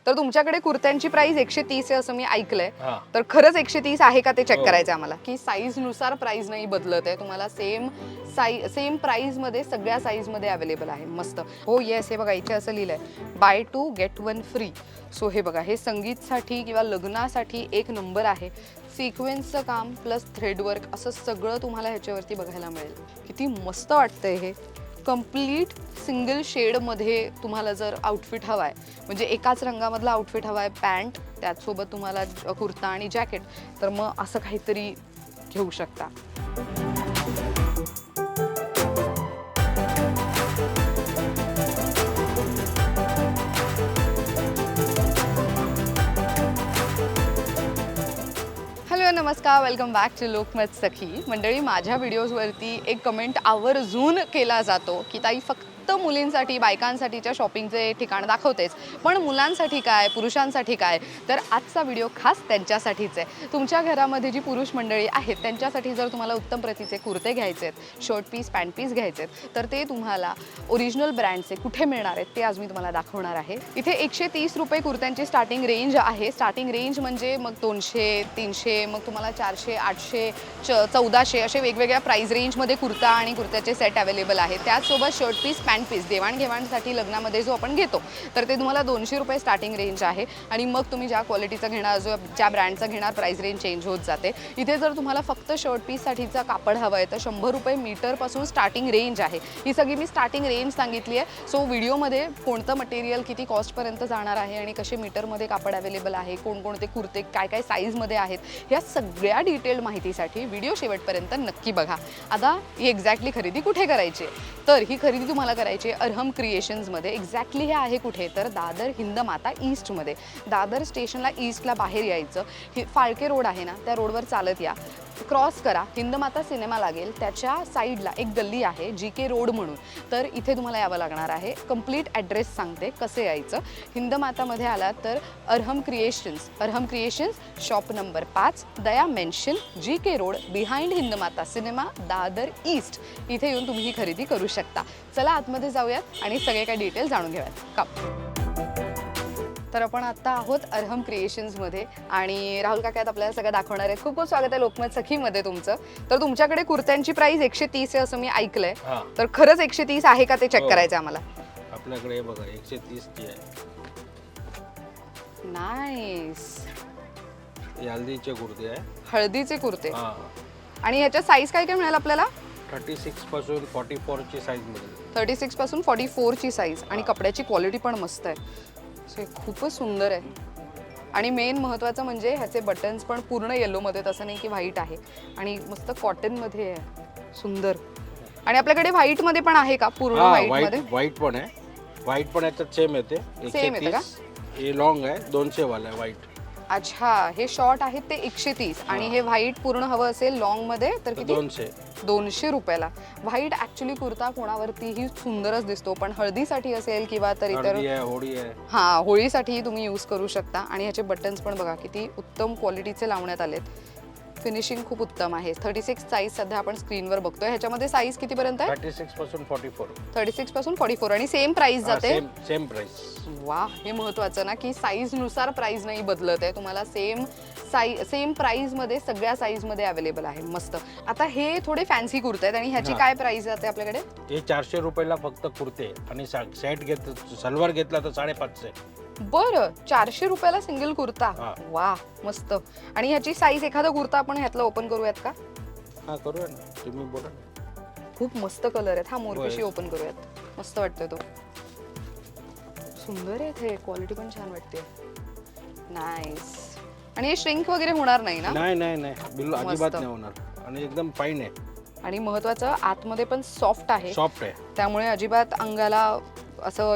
तर तुमच्याकडे कुर्त्यांची प्राइस 130 आहे असं मी ऐकलंय, तर खरंच 130 आहे का ते चेक करायचं आम्हाला, की साईज नुसार प्राइस नाही बदलत आहे, तुम्हाला सेम प्राइस मध्ये सगळ्या साईज मध्ये अवेलेबल आहे. मस्त. हो येस, हे बघा इथे असं लिहिलंय बाय 2 गेट 1 फ्री. सो हे बघा, हे संगीतसाठी किंवा लग्नासाठी एक नंबर आहे. सिक्वेन्सचं काम प्लस थ्रेडवर्क असं सगळं तुम्हाला ह्याच्यावरती बघायला मिळेल. किती मस्त वाटतंय हे. कंप्लीट सिंगल शेडमध्ये तुम्हाला जर आउटफिट हवा आहे, म्हणजे एकाच रंगामधला आउटफिट हवा आहे, पॅन्ट त्याचसोबत तुम्हाला कुर्ता आणि जॅकेट, तर मग असं काहीतरी घेऊ शकता. हॅलो नमस्कार, वेलकम बॅक टू लोकमत सखी. मंडळी, माझ्या व्हिडिओजवरती एक कमेंट आवर्जून केला जातो की ताई फक्त मुलींसाठी बायकांसाठीच्या शॉपिंगचे ठिकाण दाखवतेच, पण मुलांसाठी काय, पुरुषांसाठी काय? तर आजचा व्हिडिओ खास त्यांच्यासाठीच आहे. तुमच्या घरामध्ये जी पुरुष मंडळी आहेत त्यांच्यासाठी जर तुम्हाला उत्तम प्रतीचे कुर्ते घ्यायचे आहेत, शर्ट पीस, पॅन्ट पीस घ्यायचे आहेत, तर ते तुम्हाला ओरिजिनल ब्रँडचे कुठे मिळणार आहेत ते आज मी तुम्हाला दाखवणार आहे. इथे 130 रुपये कुर्त्यांची स्टार्टिंग रेंज आहे. स्टार्टिंग रेंज म्हणजे मग 200, 300, मग तुम्हाला 400, 800, 1400 असे वेगवेगळ्या प्राइस रेंजमध्ये कुर्ता आणि कुर्त्याचे सेट अवेलेबल आहेत. त्याचसोबत शर्ट पीस, पॅन्ट पीस देवाणघेवाणसाठी लग्नामध्ये जो आपण घेतो तर ते तुम्हाला 200 रुपये स्टार्टिंग रेंज आहे. आणि मग तुम्ही ज्या क्वालिटीचं घेणार, ज्या ब्रँडचं घेणार, प्राइस रेंज चेंज होत जाते. इथे जर तुम्हाला फक्त शर्ट पीससाठीचा कापड हवं आहे तर 100 रुपये मीटरपासून स्टार्टिंग रेंज आहे. ही सगळी मी स्टार्टिंग रेंज सांगितली आहे. सो व्हिडिओमध्ये कोणतं मटेरियल किती कॉस्टपर्यंत जाणार आहे आणि कसे मीटरमध्ये कापड अवेलेबल आहे, कोणकोणते कुर्ते काय काय साईजमध्ये आहेत, ह्या सगळ्या डिटेल्ड माहितीसाठी व्हिडिओ शेवटपर्यंत नक्की बघा. आता ही एक्झॅक्टली खरेदी कुठे करायची, तर ही खरेदी तुम्हाला करायची अरहम क्रिएशन्समध्ये. एक्झॅक्टली हे आहे कुठे, तर दादर हिंदमाता ईस्टमध्ये. दादर स्टेशनला ईस्टला बाहेर यायचं, फाळके रोड आहे ना, त्या रोडवर चालत या, क्रॉस करा, हिंदमाता सिनेमा लागेल, त्याच्या साईडला एक गल्ली आहे GK रोड म्हणून, तर इथे तुम्हाला यावं लागणार आहे. कंप्लीट ॲड्रेस सांगते कसे यायचं. हिंदमातामध्ये आलात तर Arham creations shop number 5, Daya mansion, GK road, behind Hindmata cinema, Dadar east, इथे येऊन तुम्ही ही खरेदी करू शकता. चला आतमध्ये जाऊयात आणि सगळे काही डिटेल जाणून घेऊयात का. तर आपण आता आहोत अरहम क्रिएशन्समध्ये आणि राहुल काका आपल्याला सगळं दाखवणार आहेत. खूप खूप स्वागत आहे लोकमत सखीमध्ये तुमचं. तर तुमच्याकडे कुर्त्यांची प्राइस 130 आहे असं मी ऐकलंय, तर खरंच 130 आहे का ते चेक करायचं आम्हाला. आपल्याकडे बघा 130 ची आहे. नाईस. हल्दीचे कुर्ते आहे. हळदीचे कुर्ते. आणि ह्याच्या साईज काय काय मिळेल आपल्याला? 36 पासून 44 ची साईज मिळेल. 36 पासून 44 ची साईज. आणि कपड्याची क्वालिटी पण मस्त आहे. सो हे खूपच सुंदर आहे. आणि मेन महत्त्वाचं म्हणजे ह्याचे बटन्स पण पूर्ण येलोमध्ये, तसं नाही की व्हाईट आहे, आणि मस्त कॉटनमध्ये आहे, सुंदर. आणि आपल्याकडे व्हाईटमध्ये पण आहे का? पूर्ण व्हाईटमध्ये? व्हाईट पण आहे. व्हाईट पण याच्यात सेम येते. सेम येते का? हे लॉंग आहे, 200 वाला आहे व्हाईट. अच्छा, हे शॉर्ट आहेत ते 130 आणि हे व्हाईट पूर्ण हवं असेल लॉंग मध्ये तर किती? 200 रुपयाला. व्हाईट ऍक्च्युली कुर्ता कोणावरतीही सुंदरच दिसतो, पण हळदीसाठी असेल किंवा तर इतर होळी आहे, हां, होळीसाठी तुम्ही यूज करू शकता. आणि ह्याचे बटन्स पण बघा किती उत्तम क्वालिटीचे लावण्यात आलेत. फिनिशिंग खूप उत्तम आहे. 36 साईज सध्या आपण स्क्रीनवर बघतोय. ह्याच्यामध्ये साईज कितीपर्यंत आहे? 36 पासून 44. 36 पासून 44 आणि सेम प्राइस जाते. Same price. वा, हे महत्वाचं ना की साईज नुसार प्राइस नाही बदलत आहे, तुम्हाला सेम प्राइस मध्ये सगळ्या साईज मध्ये अवेलेबल आहे. मस्त. आता हे थोडे फॅन्सी कुर्ते आहेत आणि ह्याची काय प्राइस जाते आपल्याकडे? हे 400 रुपयाला फक्त कुर्ते, आणि सेट घेतला, सलवार घेतला तर 550. बरं, 400 रुपयाला सिंगल कुर्ता. वा, मस्त. आणि ह्याची साईज, एखादा कुर्ता आपण ह्यातला ओपन करूयात का? हा, करूया ना, तुम्ही बोला. खूप मस्त कलर आहेत. हा, मोरपिशी ओपन करूयात. मस्त वाटतोय तो. सुंदर आहे ते, क्वालिटी पण छान वाटते. नाईस. आणि हे श्रिंक वगैरे होणार नाही ना? नाही नाही नाही, बिलकुल अजिबात नाही होणार. आणि एकदम फाईन आहे. आणि महत्वाचं, आतमध्ये पण सॉफ्ट आहे. सॉफ्ट आहे, त्यामुळे अजिबात अंगाला असं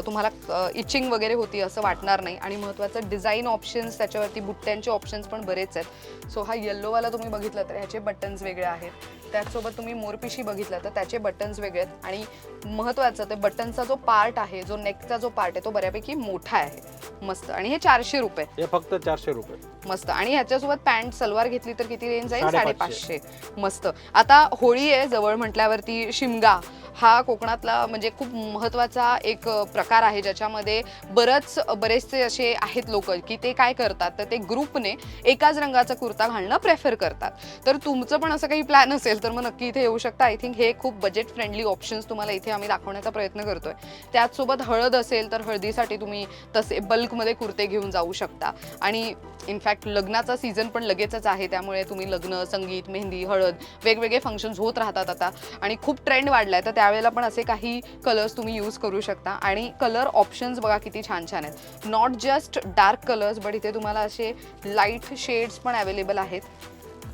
तुम्हाला इचिंग वगैरे होती असं वाटणार नाही. आणि महत्त्वाचं, डिझाईन ऑप्शन्स त्याच्यावरती, बुट्ट्यांचे ऑप्शन्स पण बरेच आहेत. सो हा येल्लोवाला तुम्ही बघितलं तर ह्याचे बटन्स वेगळे आहेत. त्याचसोबत तुम्ही मोरपिशी बघितलं तर त्याचे बटन्स वेगळे आहेत. आणि महत्त्वाचं, ते बटनचा जो पार्ट आहे, जो नेकचा जो पार्ट आहे, तो बऱ्यापैकी मोठा आहे. मस्त. आणि हे 400 रुपये. हे फक्त 400 रुपये. मस्त. आणि ह्याच्यासोबत पॅन्ट सलवार घेतली तर किती रेंज जाईल? 550. मस्त. आता होळी आहे जवळ म्हटल्यावरती शिमगा हा कोकणातला म्हणजे खूप महत्त्वाचा एक प्रकार आहे, ज्याच्यामध्ये बरेचसे असे आहेत लोक की ते काय करतात, तर ते ग्रुपने एकाच रंगाचा कुर्ता घालणं प्रेफर करतात. तर तुमचं पण असं काही प्लॅन असेल तर मग नक्की इथे येऊ शकता. आय थिंक हे खूप बजेट फ्रेंडली ऑप्शन्स तुम्हाला इथे आम्ही दाखवण्याचा प्रयत्न करतोय. त्याचसोबत हळद असेल तर हळदीसाठी तुम्ही तसे बल्कमध्ये कुर्ते घेऊन जाऊ शकता. आणि इनफॅक्ट लग्नाचा सीझन पण लगेचच आहे, त्यामुळे तुम्ही लग्न, संगीत, मेहंदी, हळद वेगवेगळे फंक्शन्स होत राहतात आता आणि खूप ट्रेंड वाढलाय, तर त्यावेळेला पण असे काही कलर्स तुम्ही यूज करू शकता. आणि कलर ऑप्शन्स बघा किती छान छान आहेत. Not just dark colours but इथे तुम्हाला असे लाईट शेड्स पण अवेलेबल आहेत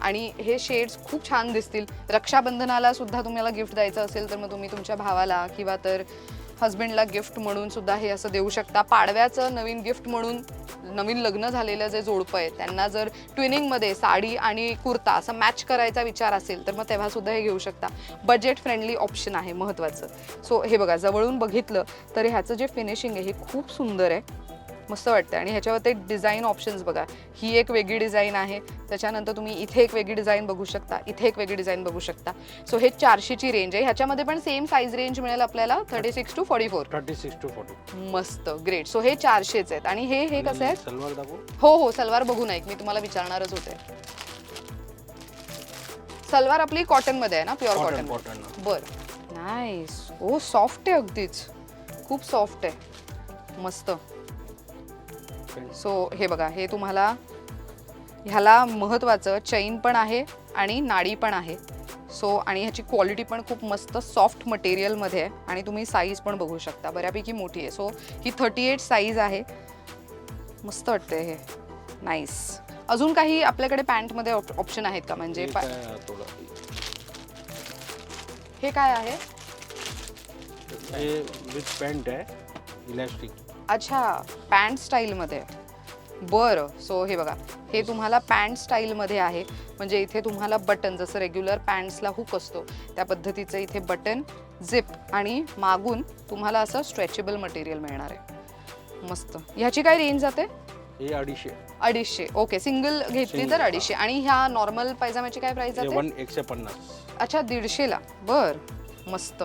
आणि हे शेड्स खूप छान दिसतील. रक्षाबंधनाला सुद्धा तुम्हाला गिफ्ट द्यायचं असेल तर मग तुम्ही तुमच्या भावाला किंवा तर हस्बंडला गिफ्ट म्हणून सुद्धा हे असं देऊ शकता. पाडव्याचं नवीन गिफ्ट म्हणून नवीन लग्न झालेलं जे जोडपं आहे त्यांना जर ट्विनिंगमध्ये साडी आणि कुर्ता असं मॅच करायचा विचार असेल तर मग तेव्हा सुद्धा हे घेऊ शकता. बजेट फ्रेंडली ऑप्शन आहे महत्त्वाचं. सो हे बघा, जवळून बघितलं तर ह्याचं जे फिनिशिंग आहे हे खूप सुंदर आहे, मस्त वाटतं. आणि ह्याच्यावर ते डिझाईन ऑप्शन्स बघा, ही एक वेगळी डिझाईन आहे, त्याच्यानंतर तुम्ही इथे एक वेगळी डिझाईन बघू शकता, इथे एक वेगळी डिझाईन बघू शकता. सो हे 400ची रेंज आहे. ह्याच्यामध्ये पण सेम साईज रेंज मिळेल आपल्याला 36 to 44. 36 to 40. मस्त, ग्रेट. सो हे 400च आहेत. आणि हे कसं आहे? सलवार दाखवू? हो, सलवार बघू ना, एक मी तुम्हाला विचारणारच होते. सलवार आपली कॉटनमध्ये आहे ना, प्युअर कॉटन? कॉटन. बरं, नाईस. ओ, सॉफ्ट आहे अगदीच, खूप सॉफ्ट आहे, मस्त. सो हे बघा, हे तुम्हाला ह्याला महत्त्वाचं चैन पण आहे आणि नाडी पण आहे. सो आणि ह्याची क्वालिटी पण खूप मस्त सॉफ्ट मटेरियलमध्ये आहे आणि तुम्ही साईज पण बघू शकता, बऱ्यापैकी मोठी आहे. सो ही 38 साईज आहे, मस्त वाटते हे, नाईस. अजून काही आपल्याकडे पॅन्टमध्ये ऑप्शन आहेत का? म्हणजे हे काय आहे? हे विथ पॅन्ट आहे, इलास्टिक. अच्छा, पॅन्ट स्टाईलमध्ये. बरं. सो हे बघा, हे तुम्हाला पॅन्ट स्टाईलमध्ये आहे. म्हणजे इथे तुम्हाला बटन, जसं रेग्युलर पॅन्ट्सला हुक असतो त्या पद्धतीचं इथे बटन, झिप आणि मागून तुम्हाला असं स्ट्रेचेबल मटेरियल मिळणार आहे, मस्त. ह्याची काय रेंज जाते? हे 250. 250. ओके, सिंगल घेतली तर 250. आणि ह्या नॉर्मल पायजामाची काय प्राइस जाते? 150. अच्छा, 150ला. बर, मस्त,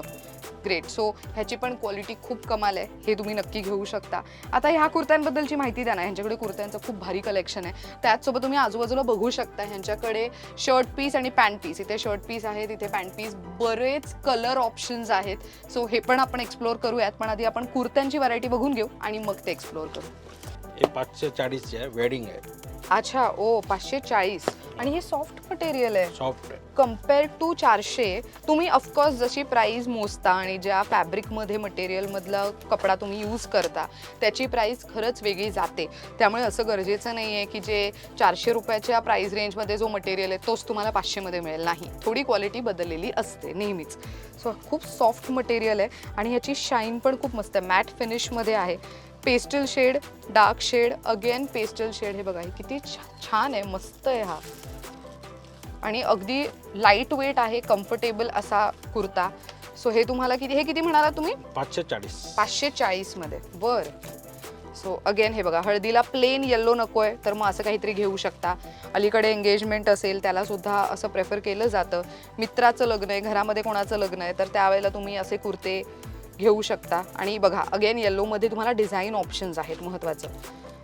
ग्रेट. सो ह्याची पण क्वालिटी खूप कमाल आहे, हे तुम्ही नक्की घेऊ शकता. आता ह्या कुर्त्यांबद्दलची माहिती द्या ना. ह्यांच्याकडे कुर्त्यांचं खूप भारी कलेक्शन आहे. त्याचसोबत तुम्ही आजूबाजूला बघू शकता ह्यांच्याकडे शर्ट पीस आणि पॅन्ट पीस. इथे शर्ट पीस आहेत, इथे पॅन्ट पीस, बरेच कलर ऑप्शन्स आहेत. सो हे पण आपण एक्सप्लोअर करूयात, पण आधी आपण कुर्त्यांची व्हरायटी बघून घेऊ आणि मग ते एक्सप्लोअर करू. हे 540 आहे, वेडिंग आहे. अच्छा, ओ 540. आणि हे सॉफ्ट मटेरियल आहे, सॉफ्ट आहे. Compared to 400. तुम्ही ऑफकोर्स जशी प्राईस मोजता आणि ज्या फॅब्रिकमध्ये मटेरियलमधला कपडा तुम्ही यूज करता त्याची प्राईस खरंच वेगळी जाते. त्यामुळे असं गरजेचं नाही आहे की जे 400 रुपयाच्या प्राईस रेंजमध्ये जो मटेरियल आहे तोच तुम्हाला 500मध्ये मिळेल. नाही, थोडी क्वालिटी बदललेली असते नेहमीच. सो खूप सॉफ्ट मटेरियल आहे आणि ह्याची शाईन पण खूप मस्त आहे, मॅट फिनिशमध्ये आहे. Pastel shade, dark shade, again pastel shade. हे बघा, हे किती छान आहे, मस्त आहे हा. आणि अगदी लाईट वेट आहे, कम्फर्टेबल असा कुर्ता. सो हे तुम्हाला हे किती म्हणाला तुम्ही? 540. 540 मध्ये. बर. सो अगेन हे बघा, हळदीला प्लेन येल्लो नकोय तर मग असं काहीतरी घेऊ शकता. अलीकडे एंगेजमेंट असेल त्याला सुद्धा असं प्रेफर केलं जातं. मित्राचं लग्न आहे, घरामध्ये कोणाचं लग्न आहे तर त्यावेळेला तुम्ही असे कुर्ते घेऊ शकता. आणि बघा, अगेन येल्लोमध्ये तुम्हाला डिझाईन ऑप्शन्स आहेत, महत्त्वाचं.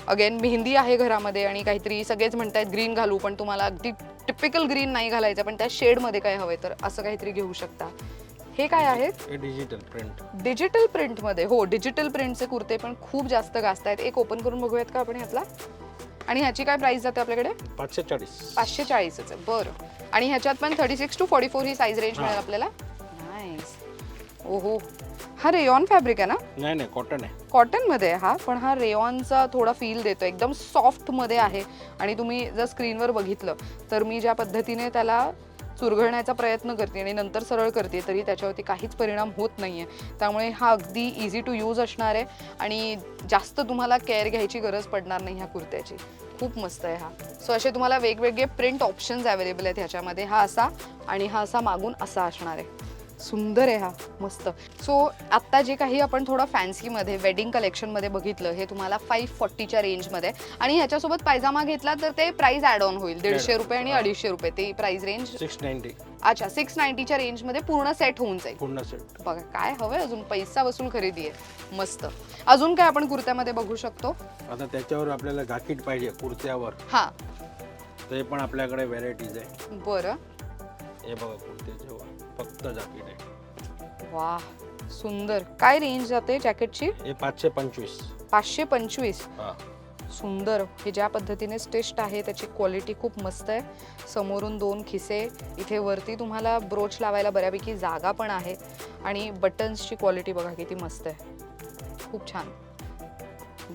अगेन मेहंदी आहे घरामध्ये आणि काहीतरी सगळेच म्हणतायत ग्रीन घालू, पण तुम्हाला अगदी टिपिकल ग्रीन नाही घालायचं, पण त्या शेडमध्ये काय हवंय तर असं काहीतरी घेऊ शकता. हे काय आहेत? Digital print. डिजिटल प्रिंटमध्ये. हो, डिजिटल प्रिंटचे कुर्ते पण खूप जास्त गाजत आहेत. एक ओपन करून बघूयात का आपण ह्यातला? आणि ह्याची काय प्राइस जाते आपल्याकडे? 540. 540च आहे. बरं. आणि ह्याच्यात पण 36 to 44 ही साईज रेंज मिळेल आपल्याला. नाईस. ओहो, हा रेयॉन फॅब्रिक आहे ना? नाही, कॉटन आहे. कॉटनमध्ये आहे हा, पण हा रेयॉनचा थोडा फील देतो, एकदम सॉफ्टमध्ये आहे. आणि तुम्ही जर स्क्रीनवर बघितलं तर मी ज्या पद्धतीने त्याला चुरघळण्याचा प्रयत्न करते आणि नंतर सरळ करते तरी त्याच्यावरती काहीच परिणाम होत नाही आहे. त्यामुळे हा अगदी इझी टू यूज असणार आहे आणि जास्त तुम्हाला केअर घ्यायची गरज पडणार नाही ह्या कुर्त्याची. खूप मस्त आहे हा. सो असे तुम्हाला वेगवेगळे प्रिंट ऑप्शन्स अवेलेबल आहेत ह्याच्यामध्ये. हा असा आणि हा असा मागून असा असणार आहे. सुंदर आहे हा, मस्त. सो आत्ता जे काही आपण थोडं फॅन्सीमध्ये वेडिंग कलेक्शनमध्ये बघितलं हे तुम्हाला 540च्या रेंजमध्ये, आणि ह्याच्यासोबत पायजामा घेतला तर ते प्राइस ॲड ऑन होईल 150 रुपये आणि 250 रुपये, ते प्राइस रेंज 690 अच्छा 690च्या रेंजमध्ये पूर्ण सेट होऊन जाईल. पूर्ण सेट. बघा काय हवंय अजून, पैसा वसूल खरेदी आहे, मस्त. अजून काय आपण कुर्त्यामध्ये बघू शकतो? आता त्याच्यावर आपल्याला जाकीट पाहिजे कुर्त्यावर, हा ते पण आपल्याकडे व्हेरायटीज आहे. बरं, हे बघा कुर्त्याच्यावर फक्त जाकीट आहे. वा सुंदर. काय रेंज जाते जॅकेटची? हे 525. 525. हा सुंदर. हे ज्या पद्धतीने स्टिच्ड आहे त्याची क्वालिटी खूप मस्त आहे. समोरून 2 खिसे, इथे वरती तुम्हाला ब्रोच लावायला बऱ्यापैकी जागा पण आहे, आणि बटन्सची क्वालिटी बघा किती मस्त आहे, खूप छान,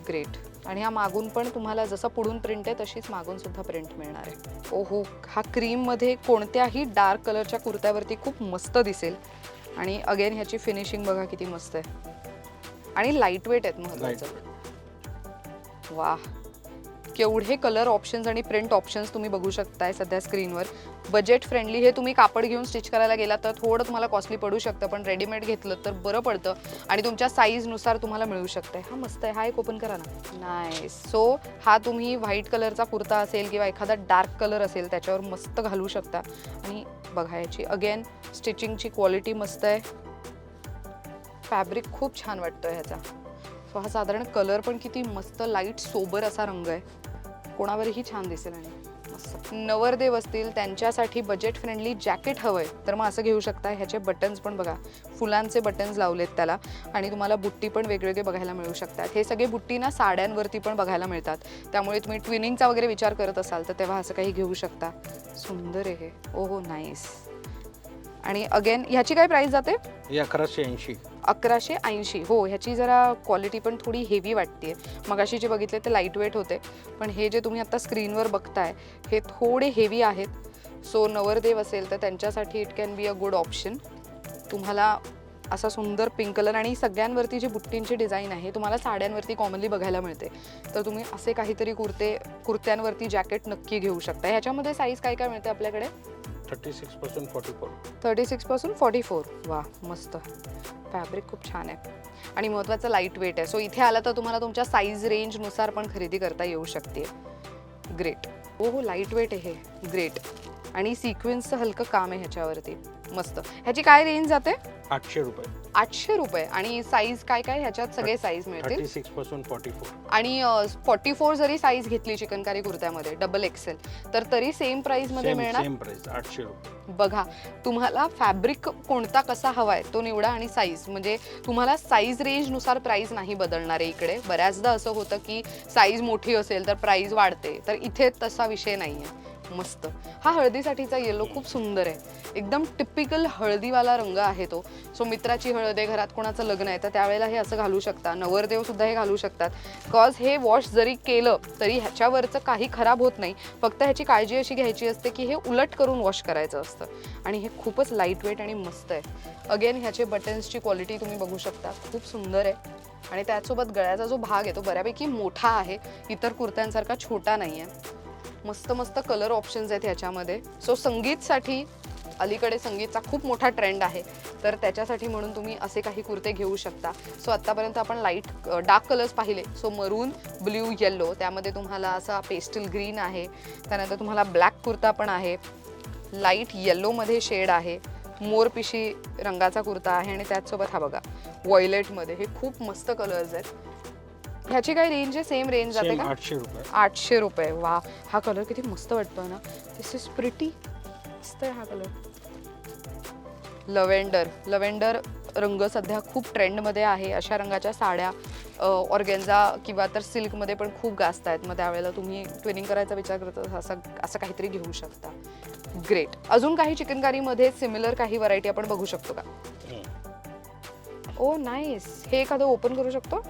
ग्रेट. आणि हा मागून पण तुम्हाला जसं पुढून प्रिंट आहे तशीच मागून सुद्धा प्रिंट मिळणार आहे. ओहो, हा क्रीममध्ये कोणत्याही डार्क कलरच्या कुर्त्यावरती खूप मस्त दिसेल. आणि अगेन ह्याची फिनिशिंग बघा किती मस्त आहे, आणि लाईट वेट आहेत महत्त्वाचं. वा, केवढे कलर ऑप्शन्स आणि प्रिंट ऑप्शन्स तुम्ही बघू शकताय सध्या स्क्रीनवर. Budget friendly. हे तुम्ही कापड घेऊन स्टिच करायला गेला तर थोडं तुम्हाला कॉस्टली पडू शकतं, पण रेडीमेड घेतलं तर बरं पडतं आणि तुमच्या साईजनुसार तुम्हाला मिळू शकतं. हा मस्त आहे. हा एक ओपन करा ना. नाईस. सो हा तुम्ही व्हाईट कलरचा कुर्ता असेल किंवा एखादा डार्क कलर असेल त्याच्यावर मस्त घालू शकता. आणि बघा याची अगेन स्टिचिंगची क्वालिटी मस्त आहे, फॅब्रिक खूप छान वाटतोय ह्याचा. सो हा साधारण कलर पण किती मस्त लाईट सोबर असा रंग आहे, कोणावरही छान दिसेल. आणि मस्त नवरदेव असतील त्यांच्यासाठी बजेट फ्रेंडली जॅकेट हवंय तर मग असं घेऊ शकता. ह्याचे बटन्स पण बघा, फुलांचे बटन्स लावलेत त्याला, आणि तुम्हाला बुट्टी पण वेगवेगळे बघायला मिळू शकतात. हे सगळे बुट्टी ना साड्यांवरती पण बघायला मिळतात, त्यामुळे तुम्ही ट्विनिंगचा वगैरे विचार करत असाल तर तेव्हा असं काही घेऊ शकता. सुंदर आहे हे. ओहो नाईस. आणि अगेन ह्याची काय प्राइस जाते? हे 1180. 1180. हो, ह्याची जरा क्वालिटी पण थोडी हेवी वाटते. मगाशी जे बघितले ते लाईट वेट होते, पण हे जे तुम्ही आता स्क्रीनवर बघताय हे थोडे हेवी आहेत. सो नवरदेव असेल तर त्यांच्यासाठी it can be a good option. तुम्हाला असा सुंदर पिंक कलर, आणि सगळ्यांवरती जी बुट्टींची डिझाईन आहे तुम्हाला साड्यांवरती कॉमनली बघायला मिळते, तर तुम्ही असे काहीतरी कुर्त्यांवरती जॅकेट नक्की घेऊ शकता. ह्याच्यामध्ये साईज काय काय मिळते आपल्याकडे? 36 पासून 44. 36 पासून 44. वा मस्त. फॅब्रिक खूप छान आहे आणि महत्त्वाचं लाईट वेट आहे. सो इथे आला तर तुम्हाला तुमच्या साईज रेंजनुसार पण खरेदी करता येऊ शकते. ग्रेट. हो, लाईट वेट आहे हे, ग्रेट. आणि सिक्वेन्सचं हलकं काम आहे ह्याच्यावरती, मस्त. ह्याची काय रेंज जाते? 800 रुपये. 800 रुपये. आणि साईज काय काय ह्याच्यात सगळे साईज मिळतील? 36 पासून 44. आणि 44 जरी साईज घेतली चिकनकारी कुर्त्यामध्ये डबल एक्सेल तर तरी सेम प्राइस मध्ये मिळणार? सेम प्राइस 800 रुपये. बघा, तुम्हाला फॅब्रिक कोणता कसा हवाय तो निवडा, आणि साईज म्हणजे तुम्हाला साईज रेंजनुसार प्राइस नाही बदलणार आहे. इकडे बऱ्याचदा असं होतं की साईज मोठी असेल तर प्राइस वाढते, तर इथे तसा विषय नाही आहे. मस्त. हा हळदीसाठीचा येलो खूप सुंदर आहे, एकदम टिपिकल हळदीवाला रंग आहे तो. सो मित्राची हळद आहे, घरात कोणाचं लग्न आहे तर त्यावेळेला हे असं घालू शकता. नवरदेव सुद्धा हे घालू शकतात, बिकॉज हे वॉश जरी केलं तरी ह्याच्यावरचं काही खराब होत नाही. फक्त ह्याची काळजी अशी घ्यायची असते की हे उलट करून वॉश करायचं असतं. आणि हे खूपच लाईट वेट आणि मस्त आहे. अगेन ह्याचे बटन्सची क्वालिटी तुम्ही बघू शकता, खूप सुंदर आहे. आणि त्याचसोबत गळ्याचा जो भाग आहे तो बऱ्यापैकी मोठा आहे, इतर कुर्त्यांसारखा छोटा नाही आहे. मस्त मस्त कलर ऑप्शन्स आहेत ह्याच्यामध्ये. सो संगीतसाठी, अलीकडे संगीतचा खूप मोठा ट्रेंड आहे, तर त्याच्यासाठी म्हणून तुम्ही असे काही कुर्ते घेऊ शकता. सो आत्तापर्यंत आपण डार्क कलर्स पाहिले. सो मरून, ब्ल्यू, येल्लो, त्यामध्ये तुम्हाला असा पेस्टल ग्रीन आहे, त्यानंतर तुम्हाला ब्लॅक कुर्ता पण आहे, लाईट येल्लोमध्ये शेड आहे, मोरपिशी रंगाचा कुर्ता आहे, आणि त्याचसोबत हा बघा व्हायलेटमध्ये. हे खूप मस्त कलर्स आहेत. ह्याची काय रेंज आहे? सेम रेंज जाते का? 800 रुपये. 800 रुपये. वा, हा कलर किती मस्त वाटतोय ना. दिस इज प्रिटी. मस्त आहे हा कलर. लव्हेंडर रंग सध्या खूप ट्रेंडमध्ये आहे. अशा रंगाच्या साड्या ऑर्गेन्झा किंवा तर सिल्कमध्ये पण खूप गाजत आहेत. मग त्यावेळेला तुम्ही ट्विनिंग करायचा विचार करता असं काहीतरी घेऊ शकता. ग्रेट. अजून काही चिकनकारीमध्ये सिमिलर काही व्हरायटी आपण बघू शकतो का? ओ नाईस. हे एखादं ओपन करू शकतो?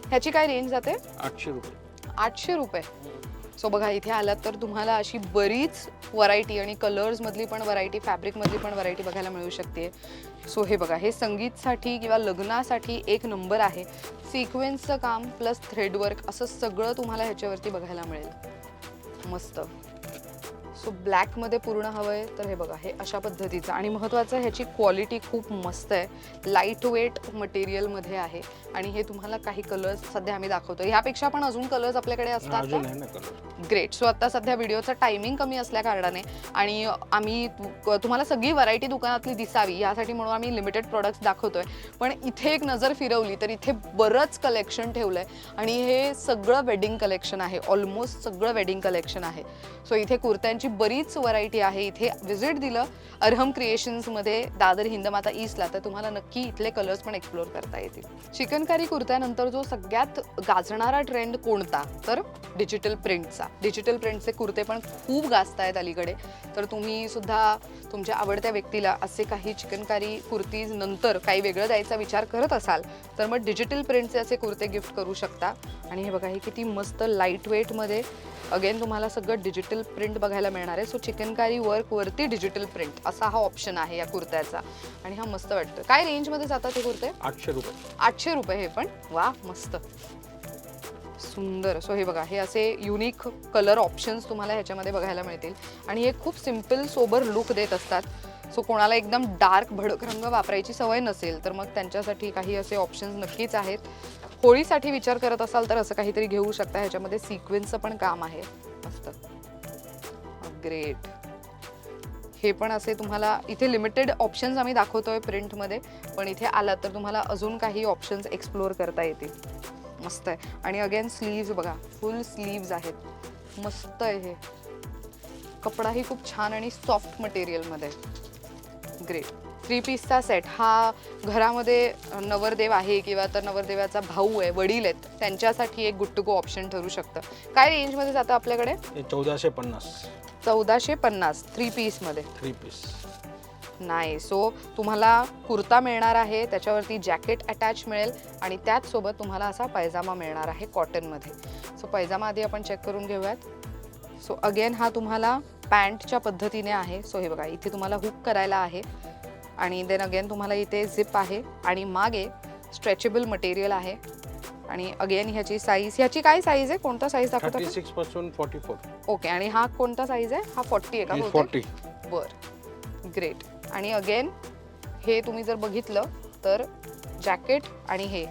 ह्याची काय रेंज जाते? 800 रुपये. 800 रुपये. सो बघा, इथे आलात तर तुम्हाला अशी बरीच व्हरायटी आणि कलर्समधली पण व्हरायटी, फॅब्रिकमधली पण व्हरायटी बघायला मिळू शकते. सो हे बघा, हे संगीतसाठी किंवा लग्नासाठी एक नंबर आहे. सिक्वेन्सचं काम प्लस थ्रेडवर्क असं सगळं तुम्हाला ह्याच्यावरती बघायला मिळेल. मस्त. सो ब्लॅकमध्ये पूर्ण हवं आहे तर हे बघा, हे अशा पद्धतीचं. आणि महत्त्वाचं ह्याची क्वालिटी खूप मस्त आहे, लाईट वेट मटेरियलमध्ये आहे. आणि हे तुम्हाला काही कलर्स सध्या आम्ही दाखवतो, ह्यापेक्षा पण अजून कलर्स आपल्याकडे असतात अजून आहे ना कलर. ग्रेट. सो आता सध्या व्हिडिओचा टायमिंग कमी असल्या कारणाने आणि आम्ही तुम्हाला सगळी व्हरायटी दुकानातली दिसावी यासाठी म्हणून आम्ही लिमिटेड प्रोडक्ट्स दाखवतोय. पण इथे एक नजर फिरवली तर इथे बरंच कलेक्शन ठेवलंय आणि हे सगळं वेडिंग कलेक्शन आहे, ऑलमोस्ट सगळं वेडिंग कलेक्शन आहे. सो इथे कुर्त्यांची बरीच व्हरायटी आहे. इथे व्हिजिट दिलं अरहम क्रिएशन्समध्ये दादर हिंदमाता ईस्टला तर तुम्हाला नक्की इथले कलर्स पण एक्सप्लोर करता येतील. चिकनकारी कुर्त्यानंतर जो सगळ्यात गाजणारा ट्रेंड कोणता तर डिजिटल प्रिंटचा. डिजिटल प्रिंटचे कुर्ते पण खूप गाजत आहेत अलीकडे. तर तुम्ही सुद्धा तुमच्या आवडत्या व्यक्तीला असे काही चिकनकारी कुर्तीज नंतर काही वेगळं द्यायचा विचार करत असाल तर मग डिजिटल प्रिंटचे असे कुर्ते गिफ्ट करू शकता. आणि हे बघा, हे किती मस्त लाईट वेटमध्ये अगेन तुम्हाला सगळं डिजिटल प्रिंट बघायला मिळणार आहे. सो चिकनकारी वर्कवरती डिजिटल प्रिंट असा हा ऑप्शन आहे या कुर्त्याचा. आणि हा मस्त वाटतो. काय रेंजमध्ये जातात हे कुर्ते? 800 रुपये. 800 रुपये हे पण. वा, मस्त सुंदर. सो हे बघा, हे असे युनिक कलर ऑप्शन्स तुम्हाला ह्याच्यामध्ये बघायला मिळतील. आणि हे खूप सिम्पल सोबर लुक देत असतात. सो कोणाला एकदम डार्क भडक रंग वापरायची सवय नसेल तर मग त्यांच्यासाठी काही असे ऑप्शन्स नक्कीच आहेत. होळीसाठी विचार करत असाल तर असं काहीतरी घेऊ शकता. ह्याच्यामध्ये सिक्वेन्सचं पण काम आहे. मस्त, ग्रेट. हे पण असे तुम्हाला इथे लिमिटेड ऑप्शन्स आम्ही दाखवतोय प्रिंटमध्ये, पण इथे आलात तर तुम्हाला अजून काही ऑप्शन्स एक्सप्लोर करता येतील. मस्त आहे. आणि अगेन स्लीव्ज बघा, फुल स्लीव्ज आहेत. मस्त आहे. हे कपडाही खूप छान आणि सॉफ्ट मटेरियलमध्ये. ग्रेट. 3 पीसचा सेट हा घरामध्ये नवरदेव आहे किंवा तर नवरदेवाचा भाऊ आहे, वडील आहेत, त्यांच्यासाठी एक गुड टू गो ऑप्शन ठरू शकतं. काय रेंजमध्ये जातं आपल्याकडे? 1450. 1450 3 पीसमध्ये. 3 पीस. नाही. सो तुम्हाला कुर्ता मिळणार आहे, त्याच्यावरती जॅकेट अटॅच मिळेल आणि त्याचसोबत तुम्हाला असा पैजामा मिळणार आहे कॉटनमध्ये. सो पैजामा आधी आपण चेक करून घेऊयात. सो अगेन हा तुम्हाला पॅन्टच्या पद्धतीने आहे. सो हे बघा, इथे तुम्हाला हुक करायला आहे आणि देन अगेन तुम्हाला इथे झिप आहे आणि मागे स्ट्रेचेबल मटेरियल आहे. आणि अगेन ह्याची काय साईज आहे? कोणता साईज दाखवता? 36 पासून 44. ओके. आणि हा कोणता साईज आहे? हा 40 आहे का? 40. बरं, ग्रेट. आणि अगेन हे तुम्ही जर बघितलं तर जॅकेट आणि हे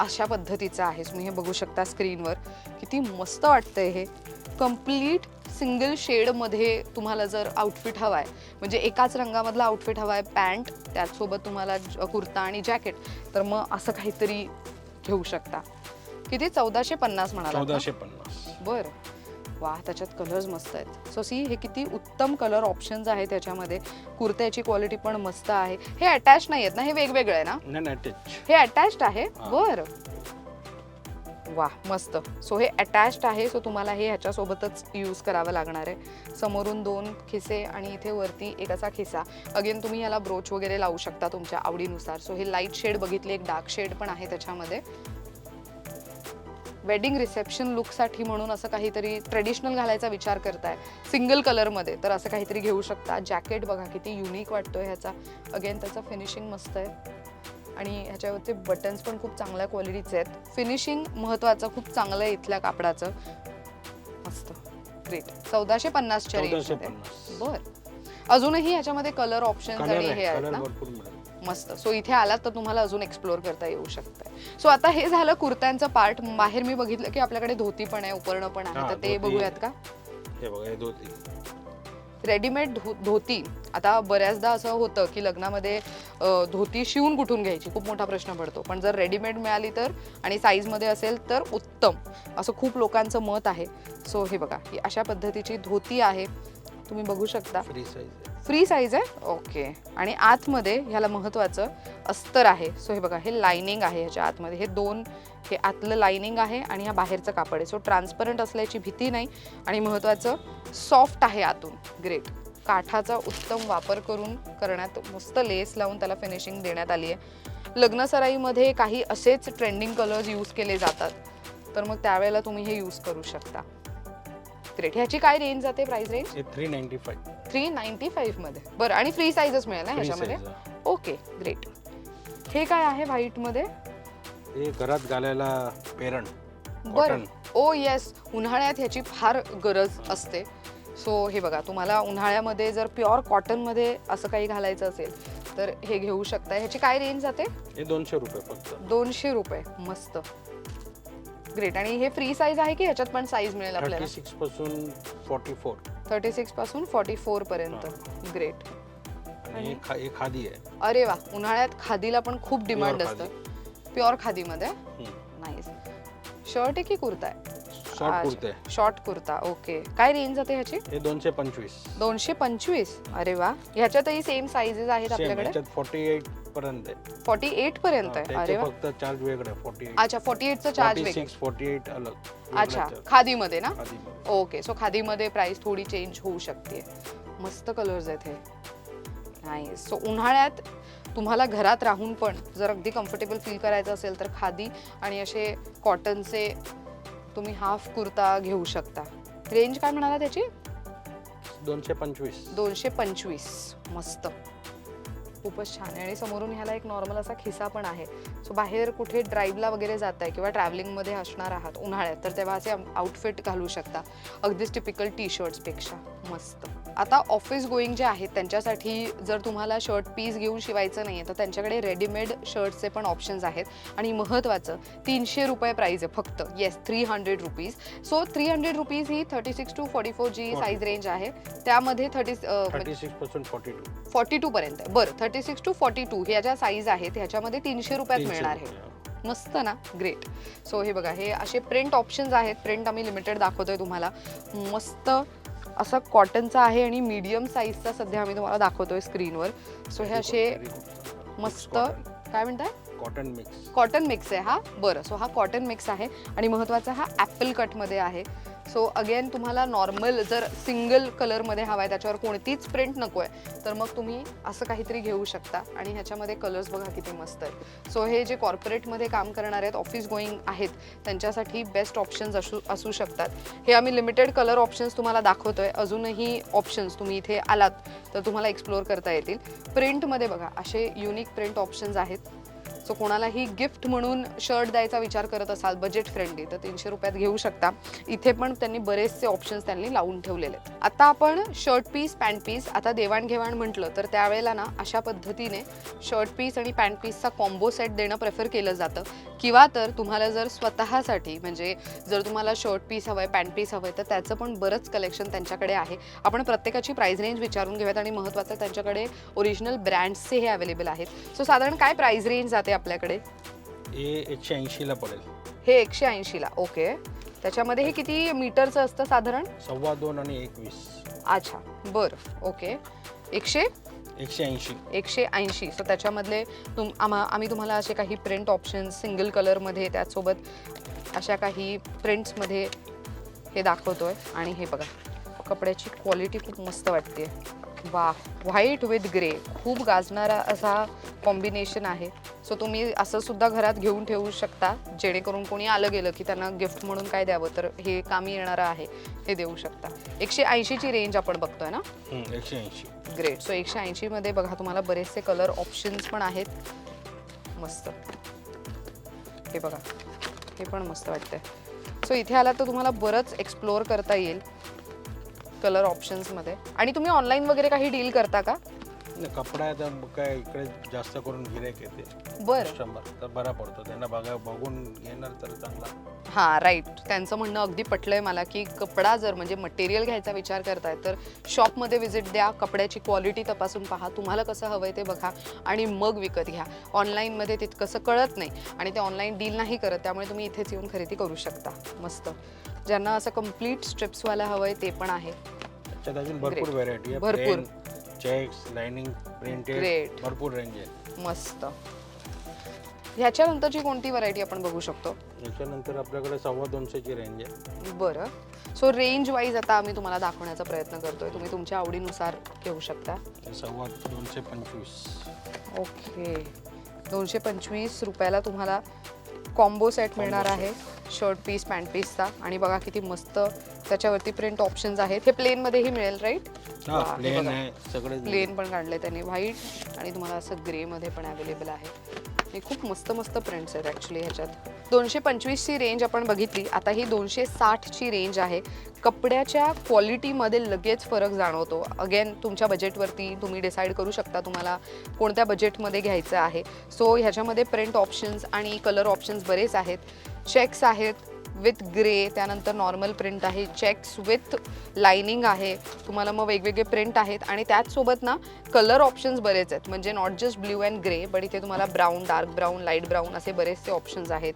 अशा पद्धतीचं आहे. तुम्ही हे बघू शकता स्क्रीनवर. किती मस्त वाटतंय हे. कम्प्लीट सिंगल शेडमध्ये तुम्हाला जर आउटफिट हवा आहे, म्हणजे एकाच रंगामधला आउटफिट हवा आहे, पॅन्ट त्याचसोबत तुम्हाला कुर्ता आणि जॅकेट, तर मग असं काहीतरी घेऊ शकता. किती? 1450 म्हणाला? 1450. बरं. वा, त्याच्यात कलर्स मस्त आहेत. सो सी, हे किती उत्तम कलर ऑप्शन्स आहेत त्याच्यामध्ये. कुर्त्याची क्वालिटी पण मस्त आहे. हे अटॅच नाही आहेत ना? हे वेगवेगळं आहे ना? नाही, अटॅच. हे अटॅच्ड आहे. बरं, वा, मस्त. सो हे अटॅच्ड आहे. सो तुम्हाला हे ह्याच्यासोबतच यूज करावं लागणार आहे. समोरून 2 खिसे आणि इथे वरती एक असा खिसा. अगेन तुम्ही ह्याला ब्रोच वगैरे लावू शकता तुमच्या आवडीनुसार. सो हे लाईट शेड बघितले, एक डार्क शेड पण आहे त्याच्यामध्ये. वेडिंग रिसेप्शन लुकसाठी म्हणून असं काहीतरी ट्रेडिशनल घालायचा विचार करताय सिंगल कलरमध्ये तर असं काहीतरी घेऊ शकता. जॅकेट बघा किती युनिक वाटतोय ह्याचा. अगेन त्याचं फिनिशिंग मस्त आहे आणि ह्याच्यावरचे बटन्स पण खूप चांगल्या क्वालिटीचे आहेत. फिनिशिंग महत्त्वाचं, खूप चांगलं आहे इथल्या कापडाचं. मस्त, ग्रेट. 1450च्या रेंजमध्ये. बरं. अजूनही ह्याच्यामध्ये कलर ऑप्शन्स आणि हे आहेत ना? मस्त. सो इथे आलात तर तुम्हाला अजून एक्सप्लोर करता येऊ शकतं. सो आता हे झालं कुर्त्यांचं पार्ट. बाहेर मी बघितलं की आपल्याकडे धोती पण आहे, उपरणं पण आहे, तर ते बघूयात का? हे बघा, हे धोती. रेडीमेड धोती. आता बऱ्याचदा असं होतं की लग्नामध्ये धोती शिवून कुठून घ्यायची खूप मोठा प्रश्न पडतो. पण जर रेडीमेड मिळाली तर आणि साईजमध्ये असेल तर उत्तम, असं खूप लोकांचं मत आहे. सो हे बघा, ही अशा पद्धतीची धोती आहे, तुम्ही बघू शकता. फ्री साईज आहे. ओके. आणि आतमध्ये ह्याला महत्त्वाचं अस्तर आहे. सो हे बघा, हे लायनिंग आहे ह्याच्या आतमध्ये. हे आतलं लायनिंग आहे आणि हा बाहेरचं कापड आहे. सो ट्रान्सपरंट असल्याची भीती नाही आणि महत्त्वाचं सॉफ्ट आहे आतून. ग्रेट. काठाचा उत्तम वापर करून करण्यात मस्त लेस लावून त्याला फिनिशिंग देण्यात आली आहे. लग्नसराईमध्ये काही असेच ट्रेंडिंग कलर्स यूज केले जातात तर मग त्यावेळेला तुम्ही हे यूज करू शकता. ग्रेट. ह्याची काय रेंज जाते, प्राइस रेंज? 395. 395 मध्ये. बरं. आणि फ्री साईजच मिळेल ना ह्याच्यामध्ये? Okay, great. हे काय आहे व्हाईट मध्ये? हे घरात घालायला पेरण. बरं. ओ येस, उन्हाळ्यात ह्याची फार गरज असते. सो हे बघा, तुम्हाला उन्हाळ्यामध्ये जर प्युअर कॉटनमध्ये असं काही घालायचं असेल तर हे घेऊ शकता. ह्याची काय रेंज जाते? हे 200 रुपये फक्त. 200 रुपये. मस्त, ग्रेट. आणि हे फ्री साईज आहे की ह्याच्यात पण साईज मिळेल आपल्याला? 36 पासून 44. 36 पासून 44 पर्यंत. ग्रेट. आणि हे खादी आहे. अरे वा, उन्हाळ्यात खादीला पण खूप डिमांड असतं. प्युअर खादीमध्ये. नाईस. शर्ट आहे की कुर्ता आहे? शॉर्ट कुर्ते. शॉर्ट कुर्ता. ओके. काय रेंज जाते ह्याची? हे 225. 225. अरे वा. ह्याच्यातही सेम साईजेस आहेत आपल्याकडे? ह्याच्यात 48 पर्यंत आहे. 48 पर्यंत आहे. अरे वा. फक्त चार्ज वेगळा आहे. 48. अच्छा, 48 चा चार्ज वेगळा. 46 48 अलग. अच्छा, खादीमध्ये ना? खादीमध्ये. ओके. सो खादीमध्ये प्राइस थोडी चेंज होऊ शकते. मस्त कलर्स आहेत हे. नाईस. सो उन्हाळ्यात तुम्हाला घरात राहून पण जर अगदी कम्फर्टेबल फील करायचं असेल तर खादी आणि असे कॉटनचे तुम्ही हाफ कुर्ता घेऊ शकता. रेंज काय म्हणाला त्याची? 225. 225. मस्त, खूपच छान आहे. आणि समोरून ह्याला एक नॉर्मल असा खिसा पण आहे. सो बाहेर कुठे ड्राईव्हला वगैरे जाताय किंवा ट्रॅव्हलिंगमध्ये असणार आहात उन्हाळ्यात तर तेव्हा असे आउटफिट घालू शकता, अगदीच टिपिकल टी शर्ट्सपेक्षा. मस्त. आता ऑफिस गोईंग जे आहेत त्यांच्यासाठी जर तुम्हाला शर्ट पीस घेऊन शिवायचं नाही आहे तर त्यांच्याकडे रेडीमेड शर्ट्सचे पण ऑप्शन्स आहेत. आणि महत्त्वाचं 300 रुपये प्राईस आहे फक्त. Yes, 300 rupees. सो 300 रुपीज ही 36 to 44 जी साईज रेंज आहे त्यामध्ये 36 पासून 42. 42 पर्यंत आहे. बरं, 36 to 42 ह्या ज्या साईज आहेत ह्याच्यामध्ये 300 रुपयात 300 मिळणार आहे. रुपये. मस्त ना? ग्रेट. सो हे बघा, हे असे प्रिंट ऑप्शन्स आहेत. प्रिंट आम्ही लिमिटेड दाखवतोय तुम्हाला. मस्त असा कॉटनचा आहे आणि मीडियम साईजचा सध्या आम्ही तुम्हाला दाखवतोय स्क्रीनवर. सो हे असे मस्त, काय म्हणताय? Cotton mix. कॉटन मिक्स आहे हा. बरं, सो हा कॉटन मिक्स आहे आणि महत्त्वाचा हा ॲपल कटमध्ये आहे. सो अगेन तुम्हाला नॉर्मल जर सिंगल कलरमध्ये हवा आहे, त्याच्यावर कोणतीच प्रिंट नको आहे तर मग तुम्ही असं काहीतरी घेऊ शकता. आणि ह्याच्यामध्ये कलर्स बघा किती मस्त आहेत. सो हे जे कॉर्पोरेटमध्ये काम करणार आहेत, ऑफिस गोईंग आहेत, त्यांच्यासाठी बेस्ट ऑप्शन्स असू शकतात. हे आम्ही लिमिटेड कलर ऑप्शन्स तुम्हाला दाखवतोय. अजूनही ऑप्शन्स तुम्ही इथे आलात तर तुम्हाला एक्सप्लोअर करता येतील. प्रिंटमध्ये बघा असे युनिक प्रिंट ऑप्शन्स आहेत. सो कोणालाही गिफ्ट म्हणून शर्ट द्यायचा विचार करत असाल बजेट फ्रेंडली तर 300 रुपयात घेऊ शकता. इथे पण त्यांनी बरेचसे ऑप्शन्स त्यांनी लावून ठेवलेले आहेत. आता आपण शर्ट पीस, पॅन्ट पीस, आता देवाणघेवाण म्हटलं तर त्यावेळेला ना अशा पद्धतीने शर्ट पीस आणि पॅन्ट पीसचा कॉम्बो सेट देणं प्रेफर केलं जातं. किंवा तर तुम्हाला जर स्वतःसाठी म्हणजे जर तुम्हाला शर्ट पीस हवंय, पॅन्ट पीस हवंय तर त्याचं पण बरंच कलेक्शन त्यांच्याकडे आहे. आपण प्रत्येकाची प्राइस रेंज विचारून घेऊयात. आणि महत्त्वाचं त्यांच्याकडे ओरिजिनल ब्रँड्सचे हे अवेलेबल आहेत. सो साधारण काय प्राइस रेंज जाते आपल्याकडे? हे 180 ला पडेल. हे 180 ला. ओके. त्याच्यामध्ये हे किती मीटरचं असतं साधारण? 2.25 आणि 1.20. अच्छा, बरं. ओके. 180. 180. सो त्याच्यामधले आम्ही तुम्हाला असे काही प्रिंट ऑप्शन्स सिंगल कलरमध्ये त्याचसोबत अशा काही प्रिंट्समध्ये हे दाखवतोय. आणि हे बघा, कपड्याची क्वालिटी खूप मस्त वाटते. वा, व्हाईट विथ ग्रे, खूप गाजणारा असा कॉम्बिनेशन आहे. सो तुम्ही असं सुद्धा घरात घेऊन ठेवू शकता जेणेकरून कोणी आलं गेलं की त्यांना गिफ्ट म्हणून काय द्यावं तर हे कामी येणारं आहे, हे देऊ शकता. 180 ची रेंज आपण बघतोय ना? 180. ग्रेट. सो 180 मध्ये बघा तुम्हाला बरेचसे कलर ऑप्शन्स पण आहेत. मस्त. हे बघा, हे पण मस्त वाटतंय. सो इथे आला तर तुम्हाला बरंच एक्सप्लोअर करता येईल कलर ऑप्शन्समध्ये. आणि तुम्ही ऑनलाईन वगैरे काही डील करता का? कपडा आहे तर काय इकडे जास्त करून गिऱ्हाईक येते. बरं. कस्टमर तर बरा पडतो त्यांना बघून येणार तर चांगला. हां, राईट. त्यांचं म्हणणं अगदी पटलंय मला की कपडा जर म्हणजे मटेरियल घ्यायचा विचार करताय तर शॉपमध्ये व्हिजिट द्या, कपड्याची क्वालिटी तपासून पहा, तुम्हाला कसं हवंय ते बघा आणि मग विकत घ्या. ऑनलाईनमध्ये तितकंसं कळत नाही आणि ते ऑनलाईन डील नाही करत, त्यामुळे तुम्ही इथेच येऊन खरेदी करू शकता. मस्त. ज्यांना असं कम्प्लीट स्ट्रिप्सवाला हवंय ते पण आहे. त्याच्यात अजून भरपूर व्हरायटी आहे. भरपूर. Checks, lining, printed, Great. भरपूर रेंज आहे. मस्त. ह्याच्यानंतरची कोणती व्हरायटी आपण बघू शकतो? याच्यानंतर आपल्याकडे 250 ची रेंज आहे. बरं. सो रेंज वाईज आता आम्ही तुम्हाला दाखवण्याचा प्रयत्न करतोय. तुम्ही तुमच्या आवडीनुसार घेऊ शकता. 225. ओके. 225 रुपयाला तुम्हाला कॉम्बो सेट मिळणार आहे शर्ट पीस, पॅन्ट पीसचा. आणि बघा किती मस्त त्याच्यावरती प्रिंट ऑप्शन्स आहेत. हे प्लेनमध्येही मिळेल, राईट? प्लेन आहे सगळे. प्लेन पण काढले त्यांनी, व्हाईट आणि तुम्हाला असं ग्रेमध्ये पण अवेलेबल आहे. हे खूप मस्त मस्त प्रिंट्स आहेत ॲक्च्युली ह्याच्यात. 225ची रेंज आपण बघितली, आता ही 260ची रेंज आहे. कपड्याच्या क्वालिटीमध्ये लगेच फरक जाणवतो. अगेन तुमच्या बजेटवरती तुम्ही डिसाईड करू शकता तुम्हाला कोणत्या बजेटमध्ये घ्यायचं आहे. सो ह्याच्यामध्ये प्रिंट ऑप्शन्स आणि कलर ऑप्शन्स बरेच आहेत. चेक्स आहेत विथ ग्रे, त्यानंतर नॉर्मल प्रिंट आहे, चेक्स विथ लाइनिंग आहे, तुम्हाला मग वेगवेगळे प्रिंट आहेत आणि त्याचसोबत ना कलर ऑप्शन्स बरेच आहेत. म्हणजे not just blue and grey, but इथे तुम्हाला brown, dark brown, light brown असे बरेचसे ऑप्शन्स आहेत.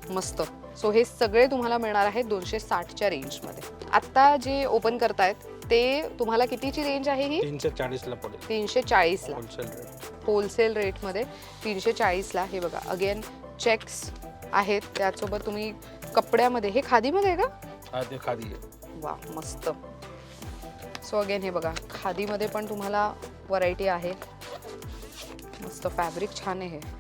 मस्त. सो हे सगळे तुम्हाला मिळणार आहेत 260च्या रेंजमध्ये. आत्ता जे ओपन करतायत ते तुम्हाला कितीची रेंज आहे ही? 340ला पडेल. 340ला होलसेल रेट. होलसेल रेटमध्ये 340ला. हे बघा अगेन चेक्स आहेत, त्याचसोबत तुम्ही कपड्यामध्ये, हे खादीमध्ये आहे का? हा ते खादी आहे. वा मस्त. सो अगेन हे बघा खादीमध्ये पण तुम्हाला व्हरायटी आहे. मस्त फॅब्रिक छान आहे. हे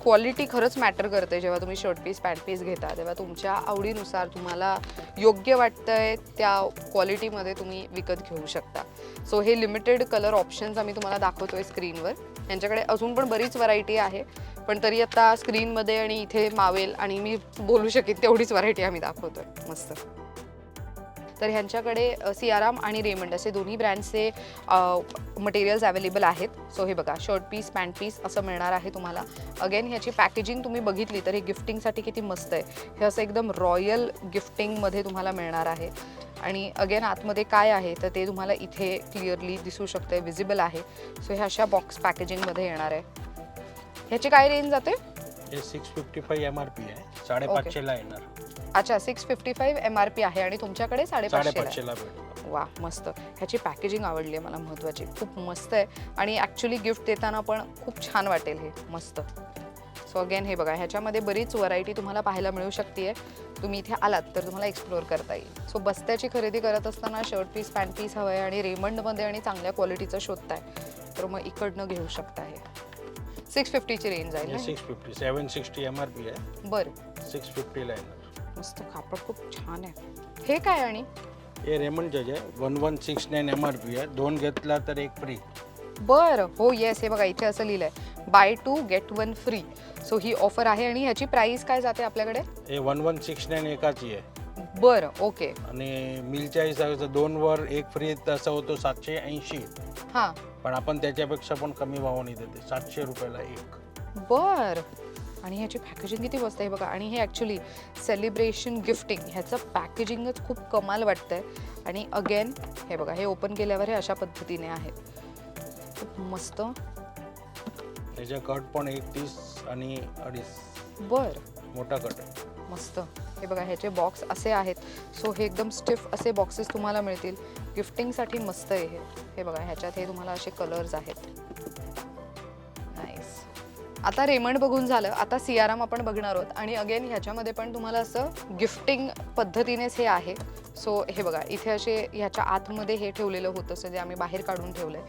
क्वालिटी खरंच मॅटर करते. जेव्हा तुम्ही शर्ट पीस पॅन्ट पीस घेता तेव्हा तुमच्या आवडीनुसार तुम्हाला योग्य वाटतंय त्या क्वालिटीमध्ये तुम्ही विकत घेऊ शकता. सो हे लिमिटेड कलर ऑप्शन्स आम्ही तुम्हाला दाखवतोय स्क्रीनवर. यांच्याकडे अजून पण बरीच व्हरायटी आहे, पण तरी आता स्क्रीनमध्ये आणि इथे मावेल आणि मी बोलू शकेन तेवढीच व्हरायटी आम्ही दाखवतोय. मस्त. तर ह्यांच्याकडे सियाराम आणि रेमंड असे दोन्ही ब्रँड्सचे मटेरियल्स अवेलेबल आहेत. सो हे बघा शर्ट पीस पॅन्ट पीस असं मिळणार आहे तुम्हाला. अगेन ह्याची पॅकेजिंग तुम्ही बघितली तर हे गिफ्टिंगसाठी किती मस्त आहे. हे असं एकदम रॉयल गिफ्टिंगमध्ये तुम्हाला मिळणार आहे. आणि अगेन आतमध्ये काय आहे तर ते तुम्हाला इथे क्लिअरली दिसू शकते, विजिबल आहे. सो हे अशा बॉक्स पॅकेजिंगमध्ये येणार आहे. ह्याची काय रेंज जाते? हे 655 MRP आहे, 550ला येणार. अच्छा 655 MRP आहे आणि तुमच्याकडे 550ला. भेटेल. वा मस्त. ह्याची पॅकेजिंग आवडली आहे मला, महत्त्वाची. खूप मस्त आहे आणि ॲक्च्युली गिफ्ट देताना पण खूप छान वाटेल हे. मस्त. सो अगेन हे बघा ह्याच्यामध्ये बरीच व्हरायटी तुम्हाला पाहायला मिळू शकते. तुम्ही इथे आलात तर तुम्हाला एक्सप्लोअर करता येईल. सो बस्त्याची खरेदी करत असताना शर्ट पीस पॅन्ट पीस हवं आहे आणि रेमंडमध्ये आणि चांगल्या क्वालिटीचं शोधताय तर मग इकडनं घेऊ शकता. हे 650ची रेंज आहे. 650 760 MRP आहे. बरं. 650ला येणार. मस्त. कापड खूप छान आहे. हे काय? आणि हे रेमंड जज आहे, 1169 MRP आहे. 2 घेतला तर 1 फ्री. बरं. हो येस. हे बघा इथे असं लिहिलंय बाय 2 गेट 1 फ्री. सो ही ऑफर आहे आणि ह्याची प्राइस काय जाते आपल्याकडे? हे 1169 एकाची आहे. बरं. ओके. आणि मिलच्या हिसाबाचं 2 वर 1 फ्री तसं होतो 780. हां. पण आपण त्याच्यापेक्षा पण कमी भावाने देते, 700 रुपयाला 1. बरं. आणि ह्याची पॅकेजिंग किती मस्त आहे बघा. आणि हे ॲक्च्युली सेलिब्रेशन गिफ्टिंग ह्याचं पॅकेजिंगच खूप कमाल वाटतंय. आणि अगेन हे बघा हे ओपन केल्यावर हे अशा पद्धतीने आहे. खूप मस्त. त्याच्या कट पण 31 आणि 2.5. बरं. मोठा कट आहे. मस्त. हे बघा ह्याचे बॉक्स असे आहेत. सो हे एकदम स्टिफ असे बॉक्सेस तुम्हाला मिळतील. गिफ्टिंगसाठी मस्त आहे हे. हे बघा ह्याच्यात हे तुम्हाला असे कलर्स आहेत. नाईस. आता रेमंड बघून झालं, आता सियाराम आपण बघणार आहोत. आणि अगेन ह्याच्यामध्ये पण तुम्हाला असं गिफ्टिंग पद्धतीनेच हे आहे. सो हे बघा इथे असे ह्याच्या आतमध्ये हे ठेवलेलं होतं सध्या आम्ही बाहेर काढून ठेवलंय.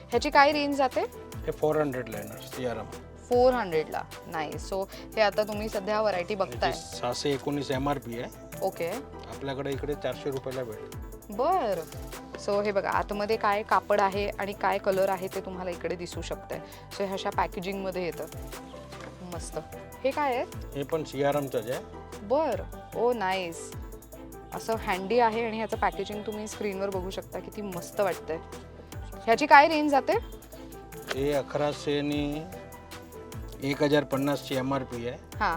ह्याची काय रेंज जाते? हे 400ला येणार सियाराम. 400ला. नाही. सो हे आता तुम्ही सध्या व्हरायटी बघताय. 619 MRP आहे. ओके. आपल्याकडे इकडे 400 रुपयाला भेटेल. बरं. सो हे बघा आतमध्ये काय कापड आहे आणि काय कलर आहे ते तुम्हाला इकडे दिसू शकतंय. सो हे अशा पॅकेजिंगमध्ये येतं. मस्त. हे काय आहे? हे पण सियारामचंच आहे. बरं. ओ नाईस. असं हँडी आहे आणि ह्याचं पॅकेजिंग तुम्ही स्क्रीनवर बघू शकता. किती मस्त वाटतंय. ह्याची काय रेंज जाते? हे 1100 आणि 1050ची MRP आहे. हां.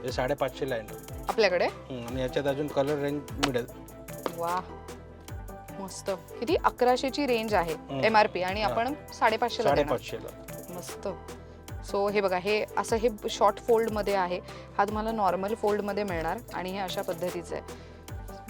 हे 550ला येणार आपल्याकडे. आणि याच्यात अजून कलर रेंज मिळेल. वा मस्त. किती? 1100ची रेंज आहे MRP आणि आपण 550ला देणार. 550ला. मस्त. सो हे बघा हे असं हे शॉर्ट फोल्डमध्ये आहे. हा तुम्हाला नॉर्मल फोल्डमध्ये मिळणार आणि हे अशा पद्धतीचं आहे.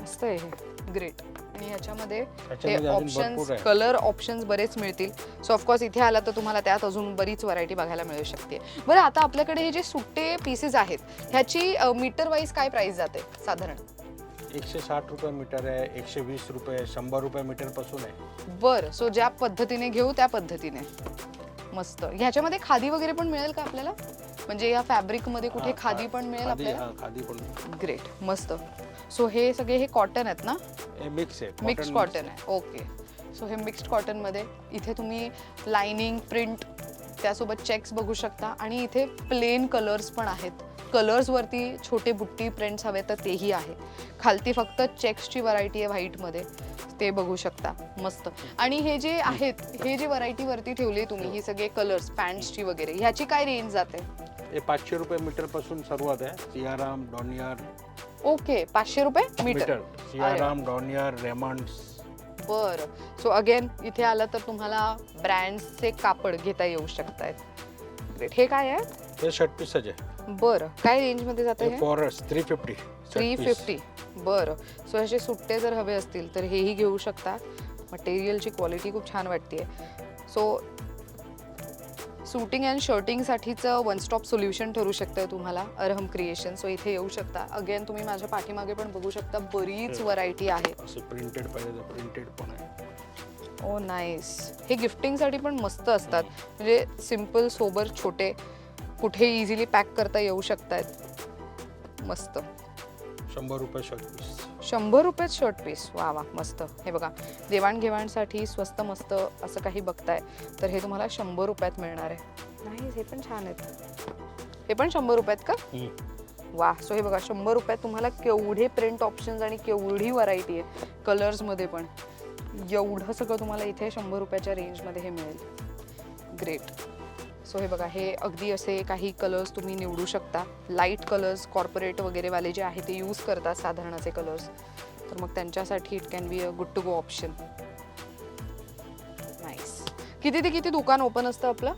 मस्त आहे हे. ग्रेट. आणि ह्याच्यामध्ये हे ऑप्शन्स कलर ऑप्शन्स बरेच मिळतील. सो ऑफकोर्स इथे आला तर तुम्हाला त्यात अजून बरीच व्हरायटी बघायला मिळू शकते. बरं आता आपल्याकडे हे जे सुट्टे पीसेस आहेत ह्याची मीटर वाईज काय प्राइस जाते साधारण? 160 रुपये मीटर आहे, 120 रुपये, 100 रुपये मीटर पासून आहे. बरं. सो ज्या पद्धतीने घेऊ त्या पद्धतीने. मस्त. ह्याच्यामध्ये खादी वगैरे पण मिळेल का आपल्याला? म्हणजे या फॅब्रिकमध्ये कुठे खादी पण मिळेल आपल्याला? खादी पण. ग्रेट. मस्त. सो हे सगळे हे कॉटन आहेत ना? हे मिक्स आहे. मिक्स्ड कॉटन आहे. ओके. सो हे मिक्स्ड कॉटनमध्ये इथे तुम्ही लाइनिंग प्रिंट त्यासोबत चेक्स बघू शकता आणि इथे प्लेन कलर्स पण आहेत. कलर्सवरती छोटे बुट्टी प्रिंट्स हवे तर तेही आहे. खालती फक्त चेक्सची व्हरायटी आहे व्हाईटमध्ये, ते बघू शकता. मस्त. आणि हे जे आहेत, हे जे व्हरायटीवरती ठेवली तुम्ही ही सगळे कलर्स पॅन्ट्सची वगैरे, ह्याची काय रेंज जाते? हे 500 रुपये मीटर पासून सुरुवात आहे. सियाराम, डॉनियर. ओके, 500 रुपये मीटर. Siyaram, Dornier, Raymond's. बरं. सो अगेन इथे आलं तर तुम्हाला ब्रँड्सचे कापड घेता येऊ शकतायत. ग्रेट. हे काय आहे? हे शर्ट पीसच आहे. बरं. काय रेंजमध्ये जातं हे? फॉर 350. 350. बरं. सो असे सुट्टे जर हवे असतील तर हेही घेऊ शकता. मटेरियलची क्वालिटी खूप छान वाटते. सो सूटिंग अँड शर्टिंगसाठीचं वन स्टॉप सोल्युशन ठरू शकतं तुम्हाला अरहम क्रिएशन. सो इथे येऊ शकता. अगेन तुम्ही माझ्या पाठीमागे पण बघू शकता, बरीच व्हरायटी आहे. असं प्रिंटेड पाहिजे तर प्रिंटेड पण आहे. ओ नाईस. हे गिफ्टिंगसाठी पण मस्त असतात. म्हणजे सिम्पल सोबर छोटे कुठे इझिली पॅक करता येऊ शकतात. मस्त. 100 रुपये शर्ट पीस. 100 रुपयात शर्ट पीस. वा वा, मस्त. हे बघा, देवाणघेवाणसाठी स्वस्त मस्त असं काही बघताय तर हे तुम्हाला 100 रुपयात मिळणार आहे. नाही, हे पण छान आहेत. हे पण 100 रुपयात का? वा. सो हे बघा, 100 रुपयात तुम्हाला केवढे प्रिंट ऑप्शन्स आणि केवढी व्हरायटी आहे कलर्समध्ये पण. एवढं सगळं तुम्हाला इथे 100 रुपयाच्या रेंजमध्ये हे मिळेल. ग्रेट. सो हे बघा, हे अगदी असे काही कलर्स तुम्ही निवडू शकता. लाईट कलर्स कॉर्पोरेट वगैरे वाले जे आहे ते यूज करतात साधारण असे कलर्स, तर मग त्यांच्यासाठी it can be a good to go option. Nice. किती ते किती दुकान ओपन असतं आपलं?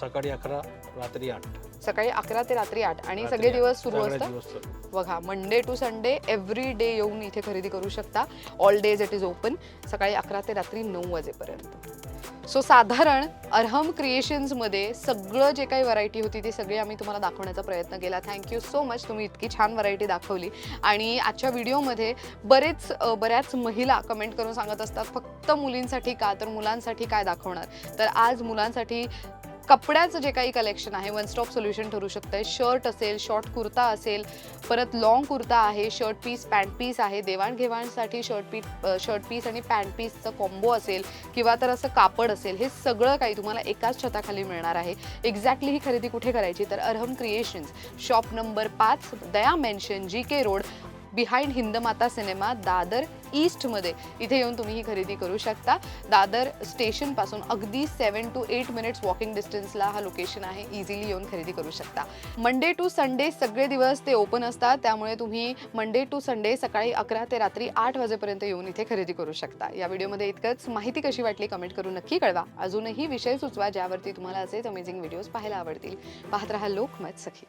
सकाळी 11, रात्री 8. सकाळी 11 ते रात्री 8 आणि सगळे दिवस सुरू सगळे असतात. दिवस चालू. बघा, Monday to Sunday every day येऊन इथे खरेदी करू शकता. All days it is open. सकाळी 11 ते रात्री 9 वाजेपर्यंत. सो साधारण अरहम क्रिएशन्समध्ये सगळं जे काही व्हरायटी होती ते सगळे आम्ही तुम्हाला दाखवण्याचा प्रयत्न केला. Thank you so much. तुम्ही इतकी छान व्हरायटी दाखवली. आणि आजच्या व्हिडिओमध्ये बऱ्याच महिला कमेंट करून सांगत असतात फक्त मुलींसाठी का, तर मुलांसाठी काय दाखवणार. तर आज मुलांसाठी कपड्याचं जे काही कलेक्शन आहे वन स्टॉप सोल्युशन ठरू शकतं. शर्ट असेल, शॉर्ट कुर्ता असेल, परत लॉंग कुर्ता आहे, शर्ट पीस, पॅन्ट पीस आहे, देवाणघेवाणसाठी शर्ट पीस आणि पॅन्ट पीसचं कॉम्बो असेल किंवा तर असं कापड असेल, हे सगळं काही तुम्हाला एकाच छताखाली मिळणार आहे. एक्झॅक्टली ही खरेदी कुठे करायची, तर Arham creations, shop number 5, Daya mansion, GK road, behind Hindmata cinema, Dadar ईस्टमध्ये इथे येऊन तुम्ही ही खरेदी करू शकता. दादर स्टेशनपासून अगदी 7 to 8 मिनिट्स वॉकिंग डिस्टन्सला हा लोकेशन आहे. इझिली येऊन खरेदी करू शकता. मंडे टू संडे सगळे दिवस ते ओपन असतात, त्यामुळे तुम्ही मंडे टू संडे सकाळी 11 ते रात्री 8 वाजेपर्यंत येऊन इथे खरेदी करू शकता. या व्हिडिओमध्ये इतकंच. माहिती कशी वाटली कमेंट करून नक्की कळवा. अजूनही विषय सुचवा ज्यावरती तुम्हाला असेच अमेझिंग व्हिडिओज पाहायला आवडतील. पाहत रहा लोकमत सखी.